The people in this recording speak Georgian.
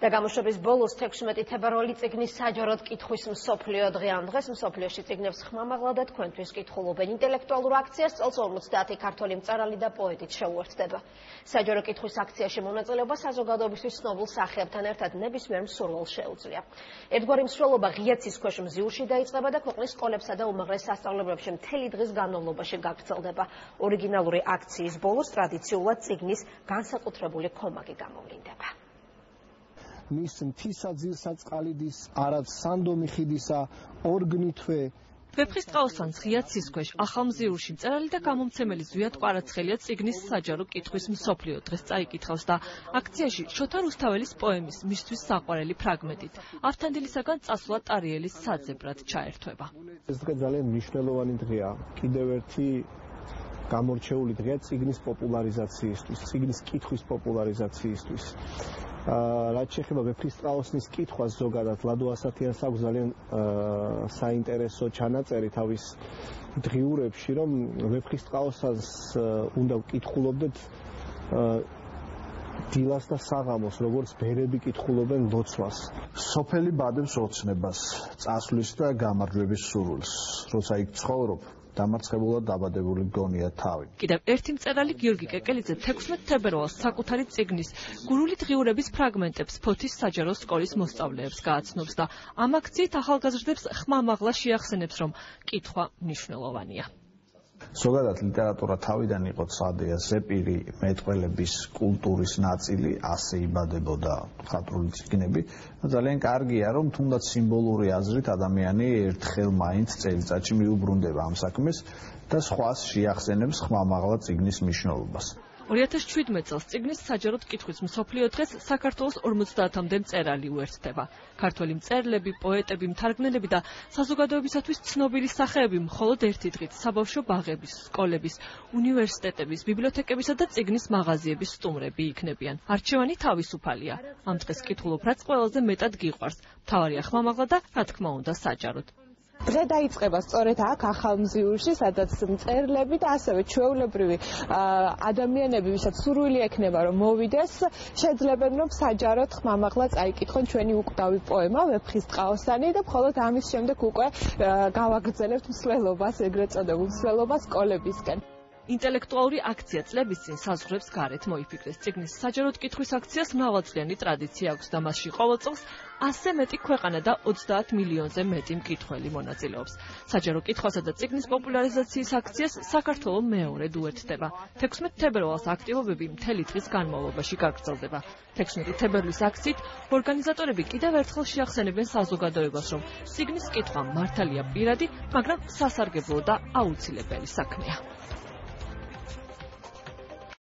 და გამოშვების ბოლოს 16 თებერვალი წიგნის საჯაროდ კითხვის მსოფლიო დღე. ამ დღეს მსოფლიოში წიგნებს ხმამაღლა და თქვენთვის კითხულობენ. ინტელექტუალურ აქციას წელს 50 ქართველი მწერალი და პოეტით შეუერთდება. საჯარო კითხვის აქციაში მონაწილეობა საზოგადოებისთვის ცნობილ სახეებთან ერთად ნებისმიერ მსურველს შეუძლია. ერთგვარი მსვლელობა ღია ცის ქვეშ მზიურში დაიწყება და ქვეყნის სკოლებსა და უმაღლეს სასწავლებლებში მთელი დღის განმავლობაში გაგრძელდება. ორიგინალური აქციის ბოლოს ტრადიციულად წიგნის განსაკუთრებული ქომაგი გამოვლინდება. მის მთისაძირსა წყალიდის, არად სანდომი ხიდისა, ორგნითვე. ვეფხისტყაოსანს ღია ცის ქვეშ ახალმზიურში მწერალი და გამომცემელი ზვიად კვარაცხელია წიგნის საჯარო კითხვის მსოფლიო დღეს წაიკითხავს და აქციაში შოთა რუსთაველის პოემის მისთვის საყვარელი ფრაგმენტით ავთანდილისაგან წასვლა ტარიელის საძებრად ჩაერთვება. ეს დღე ძალიან მნიშვნელოვანი დღეა. კიდევ ერთი გამორჩეული დღეა წიგნის პოპულარიზაციისთვის, წიგნის კითხვის პოპულარიზაციისთვის. რაც შეეხება ვეფხისტყაოსნის კითხვას ზოგადად ლადო ასათიანს აქვს ძალიან საინტერესო ჩანაწერი თავის დღიურებში, რომ ვეფხისტყაოსანს უნდა ვკითხულობდეთ დილას და საღამოს, როგორც ბერები კითხულობენ ლოცვას. სოფელი ბადებს ოცნებას, წასვლის და გამარჯვების სურვილს, როცა იქ ცხოვრობ, დამარცხებულად დაბადებული გონია თავი. კიდევ ერთი მწერალი გიორგი კეკელიძე 16 თებერვალს საკუთარი წიგნის გურული დღიურების ფრაგმენტებს ფოთის საჯარო სკოლის მოსწავლეებს გააცნობს და ამ აქციით ახალგაზრდებს ხმამაღლა შეახსენებს, რომ კითხვა მნიშვნელოვანია. ზოგადად ლიტერატურა თავიდან იყო ცხადია, ზეპირი მეტყველების კულტურის ნაწილი, ასე იბადებოდა მხატვრული წიგნები. ძალიან კარგია, რომ თუნდაც სიმბოლური აზრით ადამიანი ერთხელ მაინც წელიწადში მიუბრუნდება ამ საქმეს და სხვას შეახსენებს ხმამაღლა წიგნის მნიშვნელობას. 2017 წელს წიგნის საჯაროდ კითხვის მსოფლიო დღეს საქართველოს 50-მდე მწერალი უერთდება. ქართველი მწერლები, პოეტები, მთარგმნელები და საზოგადოებისათვის ცნობილი სახეები მხოლოდ ერთი დღით საბავშვო ბაღების, სკოლების, უნივერსიტეტების, ბიბლიოთეკებისა და წიგნის მაღაზიების სტუმრები იქნებიან. არჩევანი თავისუფალია. ამ დღეს კითხულობ, რაც ყველაზე მეტად გიყვარს. მთავარია ხმამაღლა და რა თქმა უნდა საჯაროდ. დღე დაიწყება სწორედ აქ ახალმზიურში, სადაც მწერლები და ასევე ჩვეულებრივი ადამიანები, ვისაც სურვილი ექნება რომ მოვიდეს, შეძლებენ რომ საჯაროდ ხმამაღლა წაიკითხონ ჩვენი უკვდავი პოემა ვეფხისტყაოსანი და მხოლოდ ამის შემდეგ უკვე გავაგრძელებთ მსვლელობას, ეგრეთ წოდებულ მსვლელობას სკოლებისკენ. ინტელექტუალური აქცია წლების წინ საზღვრებს გარეთ მოიფიქრეს. წიგნის საჯაროდ კითხვის აქციას მრავალწლიანი ტრადიცია აქვს და მასში ყოველ წელს 100 მეტი ქვეყანა და 30 მილიონზე მეტი მკითხველი მონაწილეობს. საჯარო კითხვასა და წიგნის პოპულარიზაციის აქციას საქართველო მეორედ უერთდება. 16 თებერვალს აქტივობები მთელი დღის განმავლობაში გაგრძელდება. 16 თებერვლის აქციით ორგანიზატორები კიდევ ერთხელ შეახსენებენ საზოგადოებას, რომ წიგნის კითხვა მართალია პირადი, მაგრამ სასარგებლო და აუცილებელი საქმეა.